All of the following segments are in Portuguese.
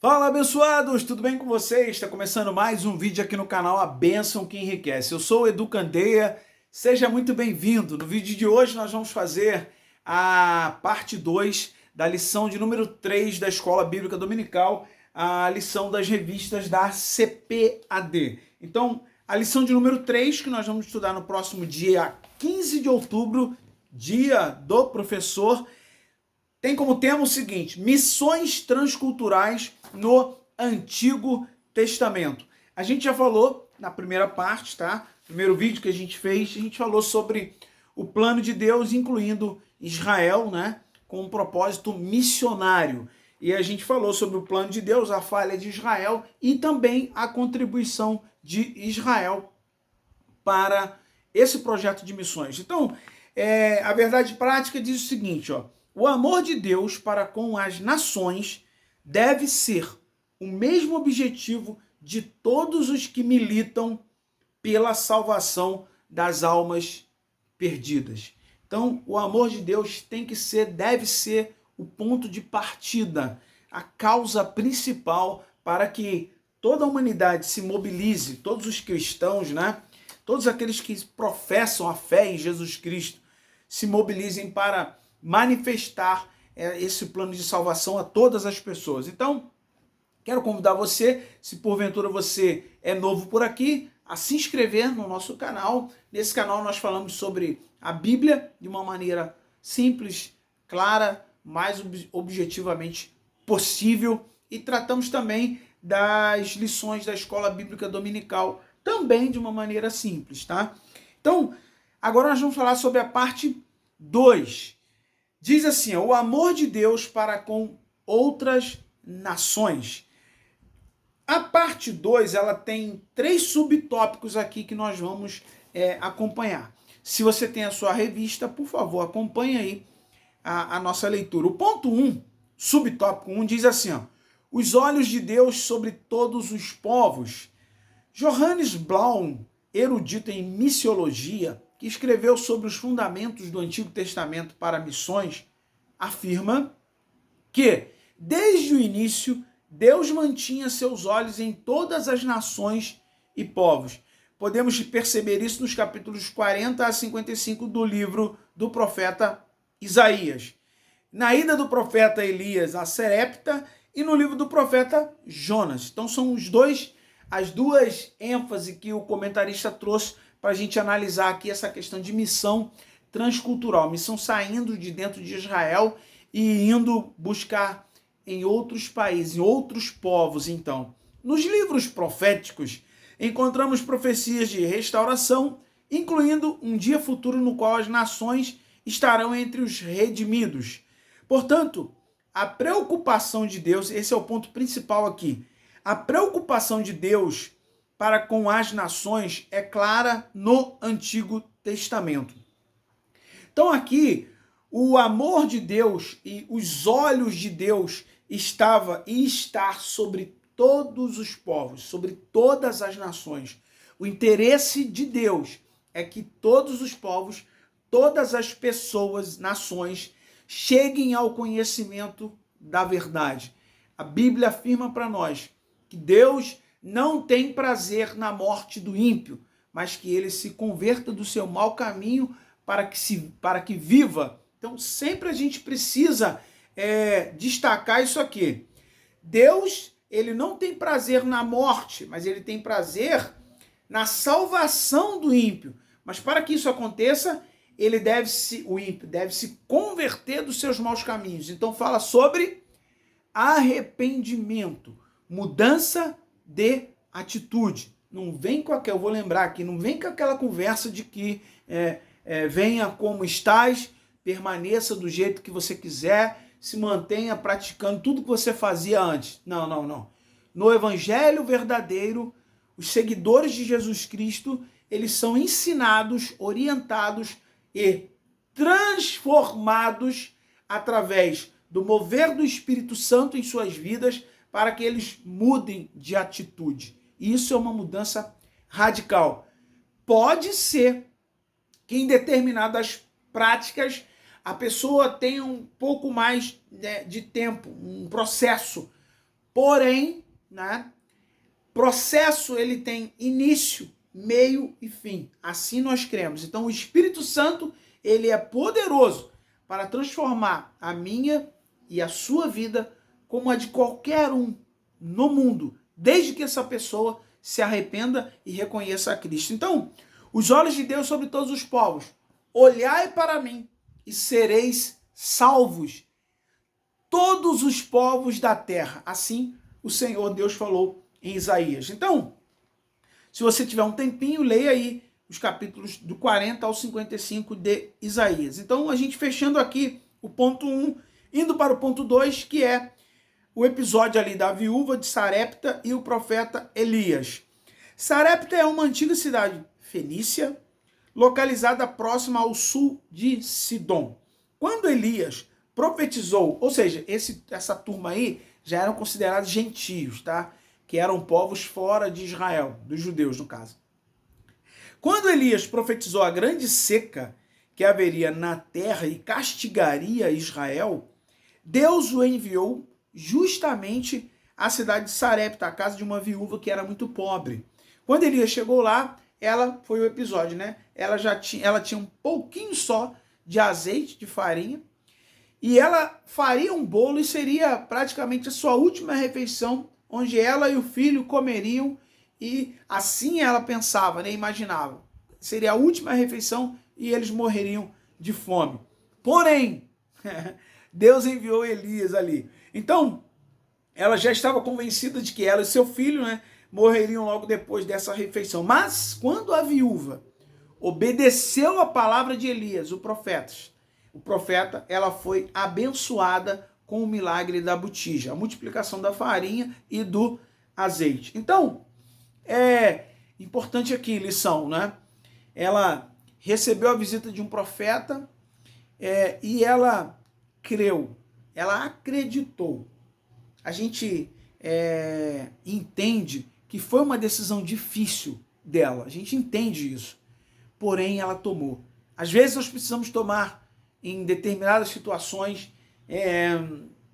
Fala, abençoados! Tudo bem com vocês? Está começando mais um vídeo aqui no canal A Bênção que Enriquece. Eu sou o Edu Candeia, seja muito bem-vindo. No vídeo de hoje nós vamos fazer a parte 2 da lição de número 3 da Escola Bíblica Dominical, a lição das revistas da CPAD. Então, a lição de número 3, que nós vamos estudar no próximo dia 15 de outubro, dia do professor, tem como tema o seguinte: missões transculturais no Antigo Testamento. A gente já falou na primeira parte, tá? Primeiro vídeo que a gente fez, a gente falou sobre o plano de Deus, incluindo Israel, né? Com um propósito missionário. E a gente falou sobre o plano de Deus, a falha de Israel e também a contribuição de Israel para esse projeto de missões. Então, a verdade prática diz o seguinte, ó: o amor de Deus para com as nações deve ser o mesmo objetivo de todos os que militam pela salvação das almas perdidas. Então, o amor de Deus deve ser o ponto de partida, a causa principal para que toda a humanidade se mobilize, todos os cristãos, né? Todos aqueles que professam a fé em Jesus Cristo se mobilizem para manifestar esse plano de salvação a todas as pessoas. Então, quero convidar você, se porventura você é novo por aqui, a se inscrever no nosso canal. Nesse canal nós falamos sobre a Bíblia de uma maneira simples, clara, mais objetivamente possível, e tratamos também das lições da Escola Bíblica Dominical, também de uma maneira simples, tá? Então, agora nós vamos falar sobre a parte 2. Diz assim, ó: o amor de Deus para com outras nações. A parte 2, ela tem 3 subtópicos aqui que nós vamos acompanhar. Se você tem a sua revista, por favor, acompanhe aí a nossa leitura. O ponto 1, subtópico 1, diz assim, ó: os olhos de Deus sobre todos os povos. Johannes Blaum, erudito em missiologia, que escreveu sobre os fundamentos do Antigo Testamento para missões, afirma que, desde o início, Deus mantinha seus olhos em todas as nações e povos. Podemos perceber isso nos capítulos 40 a 55 do livro do profeta Isaías, na ida do profeta Elias a Serepta e no livro do profeta Jonas. Então são as duas ênfases que o comentarista trouxe para a gente analisar aqui essa questão de missão transcultural, missão saindo de dentro de Israel e indo buscar em outros países, em outros povos. Então, nos livros proféticos, encontramos profecias de restauração, incluindo um dia futuro no qual as nações estarão entre os redimidos. Portanto, a preocupação de Deus, esse é o ponto principal aqui, a preocupação de Deus para com as nações é clara no Antigo Testamento. Então aqui, o amor de Deus e os olhos de Deus estava e está sobre todos os povos, sobre todas as nações. O interesse de Deus é que todos os povos, todas as pessoas, nações, cheguem ao conhecimento da verdade. A Bíblia afirma para nós que Deus não tem prazer na morte do ímpio, mas que ele se converta do seu mau caminho para que viva. Então sempre a gente precisa destacar isso aqui. Deus, ele não tem prazer na morte, mas ele tem prazer na salvação do ímpio. Mas para que isso aconteça, o ímpio deve se converter dos seus maus caminhos. Então fala sobre arrependimento, mudança de atitude. Não vem com aquela, eu vou lembrar aqui, não vem com aquela conversa de que venha como estás, permaneça do jeito que você quiser, se mantenha praticando tudo que você fazia antes. Não, não, não. No evangelho verdadeiro, os seguidores de Jesus Cristo, eles são ensinados, orientados e transformados através do mover do Espírito Santo em suas vidas para que eles mudem de atitude. Isso é uma mudança radical. Pode ser que em determinadas práticas a pessoa tenha um pouco mais de tempo, um processo. Porém, né, processo ele tem início, meio e fim. Assim nós cremos. Então o Espírito Santo, ele é poderoso para transformar a minha e a sua vida como a de qualquer um no mundo, desde que essa pessoa se arrependa e reconheça a Cristo. Então, os olhos de Deus sobre todos os povos. Olhai para mim e sereis salvos, todos os povos da terra. Assim o Senhor Deus falou em Isaías. Então, se você tiver um tempinho, leia aí os capítulos do 40 ao 55 de Isaías. Então, a gente fechando aqui o ponto 1, indo para o ponto 2, que é o episódio ali da viúva de Sarepta e o profeta Elias. Sarepta é uma antiga cidade fenícia, localizada próxima ao sul de Sidom. Quando Elias profetizou, ou seja, essa turma aí já eram considerados gentios, tá? Que eram povos fora de Israel, dos judeus no caso. Quando Elias profetizou a grande seca que haveria na terra e castigaria Israel, Deus o enviou justamente à cidade de Sarepta, a casa de uma viúva que era muito pobre. Quando Elias chegou lá, ela, foi o episódio, né? Ela tinha um pouquinho só de azeite, de farinha, e ela faria um bolo e seria praticamente a sua última refeição, onde ela e o filho comeriam, e assim ela pensava, né? Imaginava. Seria a última refeição e eles morreriam de fome. Porém, Deus enviou Elias ali. Então, ela já estava convencida de que ela e seu filho, né, morreriam logo depois dessa refeição. Mas, quando a viúva obedeceu a palavra de Elias, o profeta, ela foi abençoada com o milagre da botija, a multiplicação da farinha e do azeite. Então, é importante aqui, lição, né? Ela recebeu a visita de um profeta e ela creu, ela acreditou. A gente entende que foi uma decisão difícil dela, a gente entende isso, porém ela tomou. Às vezes nós precisamos tomar em determinadas situações,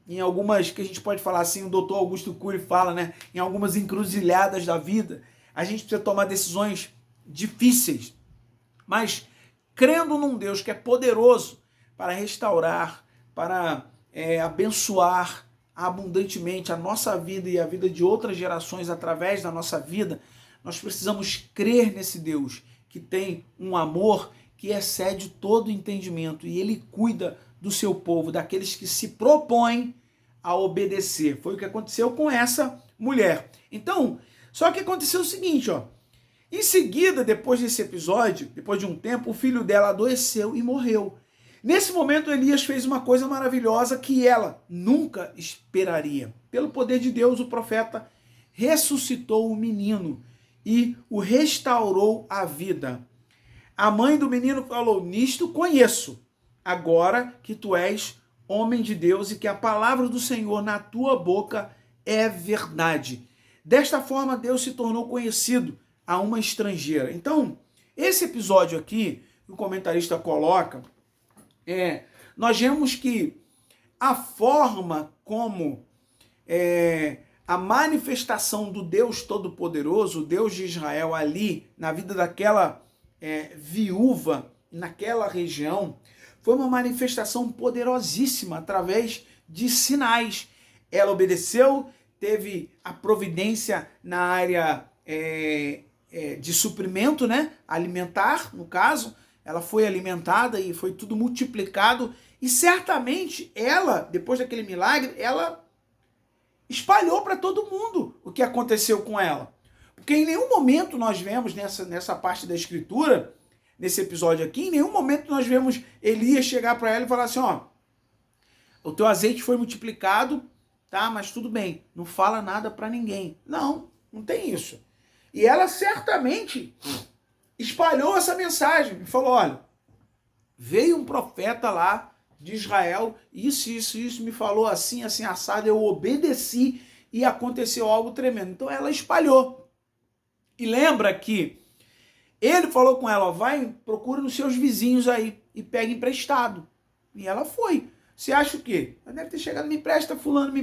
em algumas, que a gente pode falar assim, o doutor Augusto Cury fala, né, em algumas encruzilhadas da vida, a gente precisa tomar decisões difíceis, mas crendo num Deus que é poderoso para restaurar, para abençoar abundantemente a nossa vida e a vida de outras gerações através da nossa vida, nós precisamos crer nesse Deus que tem um amor que excede todo entendimento e ele cuida do seu povo, daqueles que se propõem a obedecer. Foi o que aconteceu com essa mulher. Então, só que aconteceu o seguinte, ó. Em seguida, depois desse episódio, depois de um tempo, o filho dela adoeceu e morreu. Nesse momento, Elias fez uma coisa maravilhosa que ela nunca esperaria. Pelo poder de Deus, o profeta ressuscitou o menino e o restaurou à vida. A mãe do menino falou: nisto conheço, agora que tu és homem de Deus e que a palavra do Senhor na tua boca é verdade. Desta forma, Deus se tornou conhecido a uma estrangeira. Então, esse episódio aqui, o comentarista coloca, nós vemos que a forma como a manifestação do Deus Todo-Poderoso, o Deus de Israel ali, na vida daquela viúva, naquela região, foi uma manifestação poderosíssima através de sinais. Ela obedeceu, teve a providência na área de suprimento, né? Alimentar, no caso, ela foi alimentada e foi tudo multiplicado, e certamente ela, depois daquele milagre, ela espalhou para todo mundo o que aconteceu com ela. Porque em nenhum momento nós vemos nessa parte da escritura, nesse episódio aqui, em nenhum momento nós vemos Elias chegar para ela e falar assim, ó, o teu azeite foi multiplicado, tá? Mas tudo bem, não fala nada para ninguém. Não, não tem isso. E ela certamente espalhou essa mensagem e falou, olha, veio um profeta lá de Israel, isso me falou assim, assim, assado, eu obedeci e aconteceu algo tremendo. Então ela espalhou. E lembra que ele falou com ela, ó, vai, procura nos seus vizinhos aí e pega emprestado. E ela foi. Você acha o quê? Ela deve ter chegado, me empresta fulano,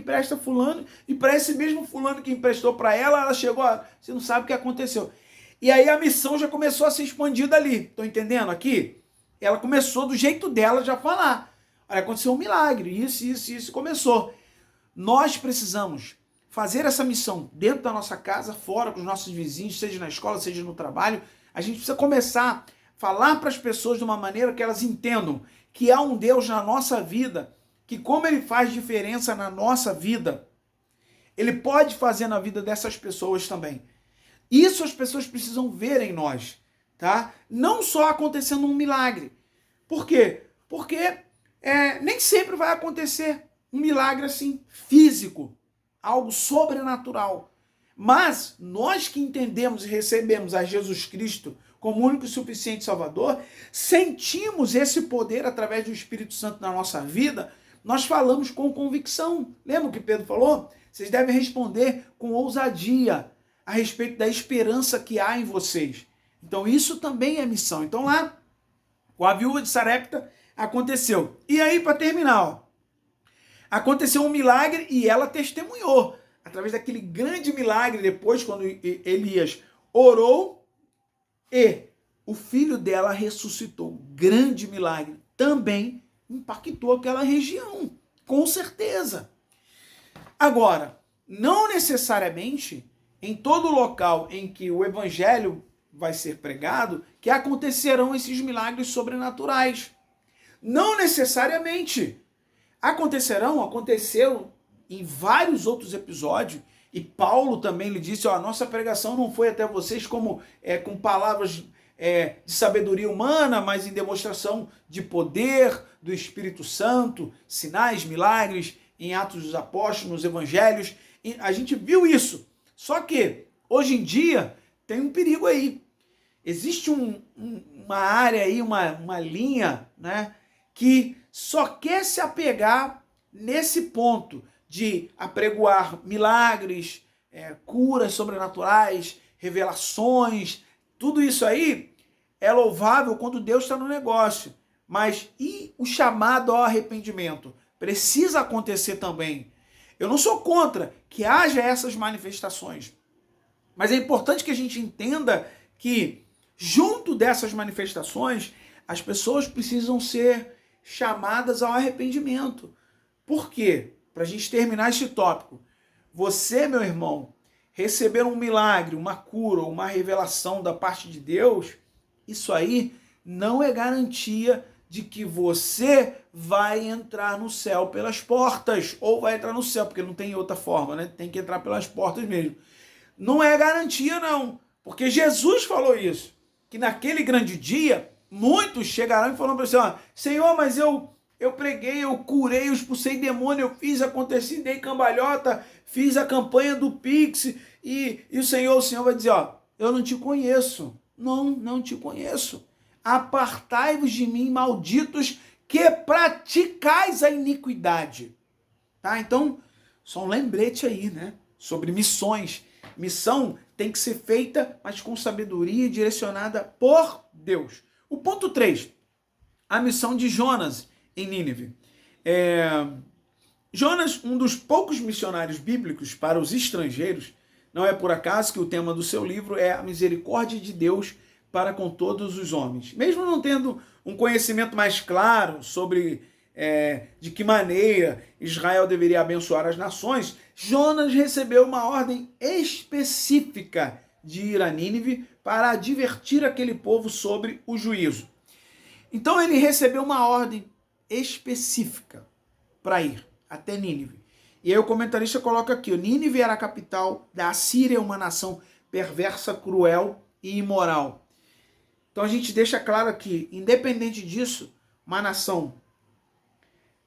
e para esse mesmo fulano que emprestou para ela chegou, você não sabe o que aconteceu. E aí a missão já começou a ser expandida ali, estão entendendo aqui? Ela começou do jeito dela já falar. Olha, aconteceu um milagre, isso começou. Nós precisamos fazer essa missão dentro da nossa casa, fora, com os nossos vizinhos, seja na escola, seja no trabalho. A gente precisa começar a falar para as pessoas de uma maneira que elas entendam que há um Deus na nossa vida, que como ele faz diferença na nossa vida, ele pode fazer na vida dessas pessoas também. Isso as pessoas precisam ver em nós, tá? Não só acontecendo um milagre. Por quê? Porque nem sempre vai acontecer um milagre assim, físico, algo sobrenatural. Mas nós que entendemos e recebemos a Jesus Cristo como único e suficiente Salvador, sentimos esse poder através do Espírito Santo na nossa vida, nós falamos com convicção. Lembra o que Pedro falou? Vocês devem responder com ousadia a respeito da esperança que há em vocês. Então isso também é missão. Então lá, com a viúva de Sarepta, aconteceu. E aí, para terminar, ó, aconteceu um milagre e ela testemunhou. Através daquele grande milagre, depois, quando Elias orou, e o filho dela ressuscitou. Grande milagre. Também impactou aquela região, com certeza. Agora, não necessariamente em todo local em que o evangelho vai ser pregado, que acontecerão esses milagres sobrenaturais. Não necessariamente. Aconteceram em vários outros episódios, e Paulo também lhe disse, a nossa pregação não foi até vocês como com palavras de sabedoria humana, mas em demonstração de poder do Espírito Santo, sinais, milagres, em Atos dos Apóstolos, nos Evangelhos. E a gente viu isso. Só que, hoje em dia, tem um perigo aí. Existe uma área aí, uma linha, né, que só quer se apegar nesse ponto de apregoar milagres, curas sobrenaturais, revelações, tudo isso aí é louvável quando Deus está no negócio. Mas e o chamado ao arrependimento? Precisa acontecer também. Eu não sou contra que haja essas manifestações, mas é importante que a gente entenda que, junto dessas manifestações, as pessoas precisam ser chamadas ao arrependimento. Por quê? Para a gente terminar este tópico, você, meu irmão, receber um milagre, uma cura, uma revelação da parte de Deus, isso aí não é garantia de que você vai entrar no céu pelas portas, ou vai entrar no céu, porque não tem outra forma, né? Tem que entrar pelas portas mesmo. Não é garantia, não, porque Jesus falou isso, que naquele grande dia, muitos chegarão e falarão para você, Senhor, mas eu preguei, eu curei, eu expulsei demônio, eu fiz, aconteci, dei cambalhota, fiz a campanha do Pix, e o Senhor vai dizer, eu não te conheço. Não te conheço. Apartai-vos de mim, malditos, que praticais a iniquidade. Tá? Então, só um lembrete aí, né? Sobre missões. Missão tem que ser feita, mas com sabedoria e direcionada por Deus. O ponto 3, a missão de Jonas em Nínive. Jonas, um dos poucos missionários bíblicos para os estrangeiros, não é por acaso que o tema do seu livro é a misericórdia de Deus para com todos os homens. Mesmo não tendo um conhecimento mais claro sobre de que maneira Israel deveria abençoar as nações, Jonas recebeu uma ordem específica de ir a Nínive para advertir aquele povo sobre o juízo. Então ele recebeu uma ordem específica para ir até Nínive. E aí o comentarista coloca aqui, Nínive era a capital da Assíria, uma nação perversa, cruel e imoral. Então a gente deixa claro aqui, independente disso, uma nação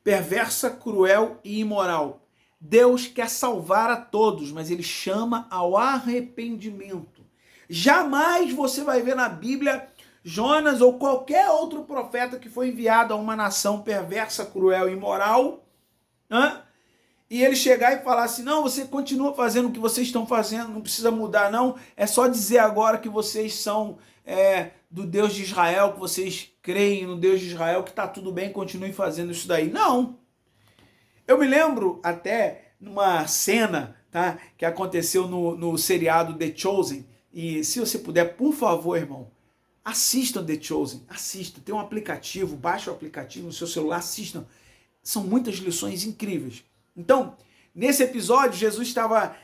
perversa, cruel e imoral. Deus quer salvar a todos, mas ele chama ao arrependimento. Jamais você vai ver na Bíblia Jonas ou qualquer outro profeta que foi enviado a uma nação perversa, cruel e imoral, e ele chegar e falar assim, não, você continua fazendo o que vocês estão fazendo, não precisa mudar não, é só dizer agora que vocês são do Deus de Israel, que vocês creem no Deus de Israel, que está tudo bem, continue fazendo isso daí. Não, Eu me lembro até numa cena, tá, que aconteceu no seriado The Chosen, e se você puder, por favor, irmão, assistam The Chosen, assistam, tem um aplicativo, baixa o aplicativo no seu celular, assistam, são muitas lições incríveis. Então, nesse episódio, Jesus estava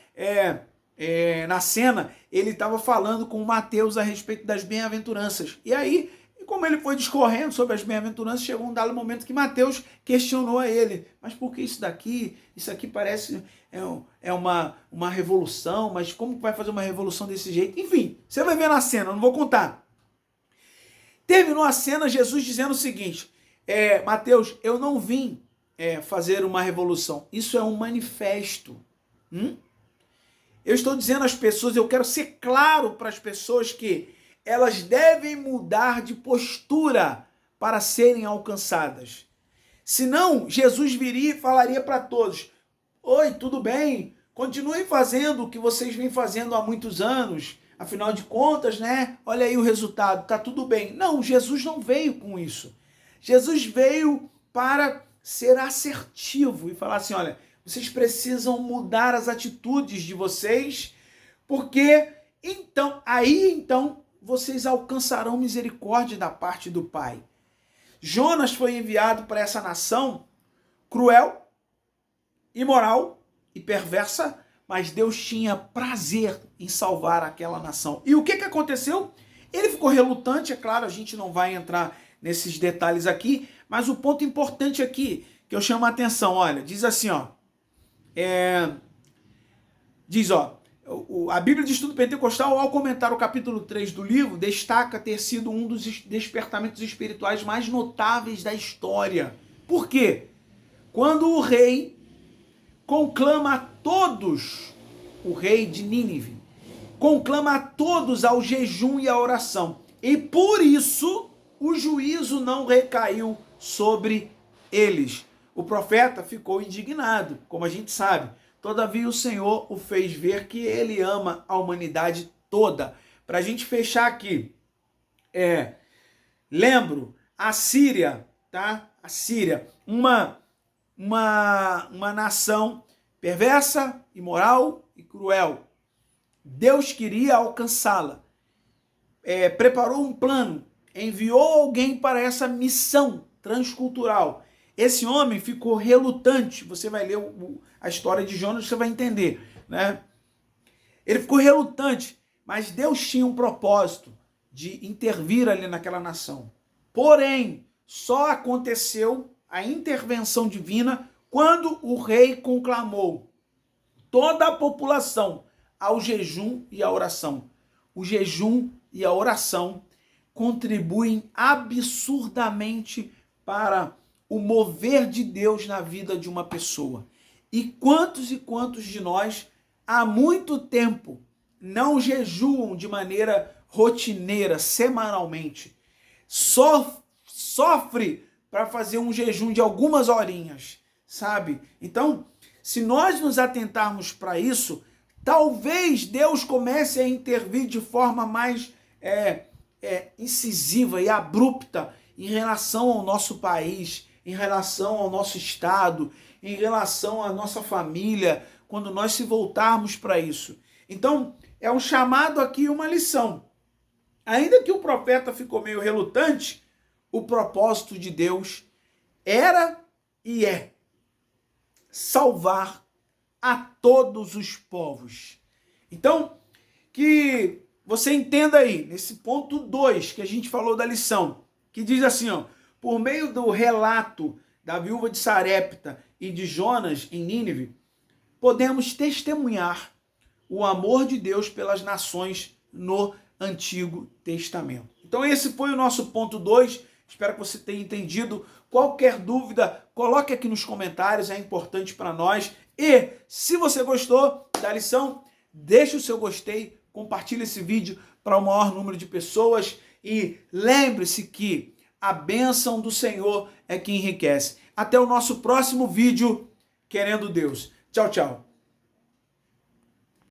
na cena, ele estava falando com Mateus a respeito das bem-aventuranças, e aí, como ele foi discorrendo sobre as bem-aventuranças, chegou um dado momento que Mateus questionou a ele, mas por que isso daqui? Isso aqui parece uma revolução, mas como vai fazer uma revolução desse jeito? Enfim, você vai ver na cena, eu não vou contar. Terminou a cena, Jesus dizendo o seguinte, Mateus, eu não vim fazer uma revolução, isso é um manifesto. Eu estou dizendo às pessoas, eu quero ser claro para as pessoas que elas devem mudar de postura para serem alcançadas. Senão, Jesus viria e falaria para todos, oi, tudo bem? Continuem fazendo o que vocês vêm fazendo há muitos anos. Afinal de contas, né? Olha aí o resultado, tá tudo bem. Não, Jesus não veio com isso. Jesus veio para ser assertivo e falar assim, olha, vocês precisam mudar as atitudes de vocês, porque então, vocês alcançarão misericórdia da parte do Pai. Jonas foi enviado para essa nação cruel, imoral e perversa, mas Deus tinha prazer em salvar aquela nação. E o que aconteceu? Ele ficou relutante, é claro, a gente não vai entrar nesses detalhes aqui, mas o ponto importante aqui, que eu chamo a atenção, olha, diz assim, a Bíblia de Estudo Pentecostal, ao comentar o capítulo 3 do livro, destaca ter sido um dos despertamentos espirituais mais notáveis da história. Por quê? Quando o rei conclama a todos, o rei de Nínive, conclama a todos ao jejum e à oração. E por isso o juízo não recaiu sobre eles. O profeta ficou indignado, como a gente sabe. Todavia o Senhor o fez ver que ele ama a humanidade toda. Para a gente fechar aqui, lembro, a Síria, tá? A Síria, uma nação perversa, imoral e cruel. Deus queria alcançá-la. Preparou um plano, enviou alguém para essa missão transcultural. Esse homem ficou relutante. Você vai ler a história de Jonas, você vai entender, né? Ele ficou relutante, mas Deus tinha um propósito de intervir ali naquela nação. Porém, só aconteceu a intervenção divina quando o rei conclamou toda a população ao jejum e à oração. O jejum e a oração contribuem absurdamente para o mover de Deus na vida de uma pessoa. E quantos de nós há muito tempo não jejuam de maneira rotineira, semanalmente, sofre para fazer um jejum de algumas horinhas, sabe? Então, se nós nos atentarmos para isso, talvez Deus comece a intervir de forma mais incisiva e abrupta em relação ao nosso país, em relação ao nosso estado, em relação à nossa família, quando nós se voltarmos para isso. Então, é um chamado aqui, uma lição. Ainda que o profeta ficou meio relutante, o propósito de Deus era e é salvar a todos os povos. Então, que você entenda aí, nesse ponto 2 que a gente falou da lição, que diz assim, por meio do relato da viúva de Sarepta e de Jonas em Nínive, podemos testemunhar o amor de Deus pelas nações no Antigo Testamento. Então esse foi o nosso ponto 2, espero que você tenha entendido. Qualquer dúvida, coloque aqui nos comentários, é importante para nós. E se você gostou da lição, deixe o seu gostei, compartilhe esse vídeo para o maior número de pessoas e lembre-se que a bênção do Senhor é que enriquece. Até o nosso próximo vídeo, querendo Deus. Tchau, tchau.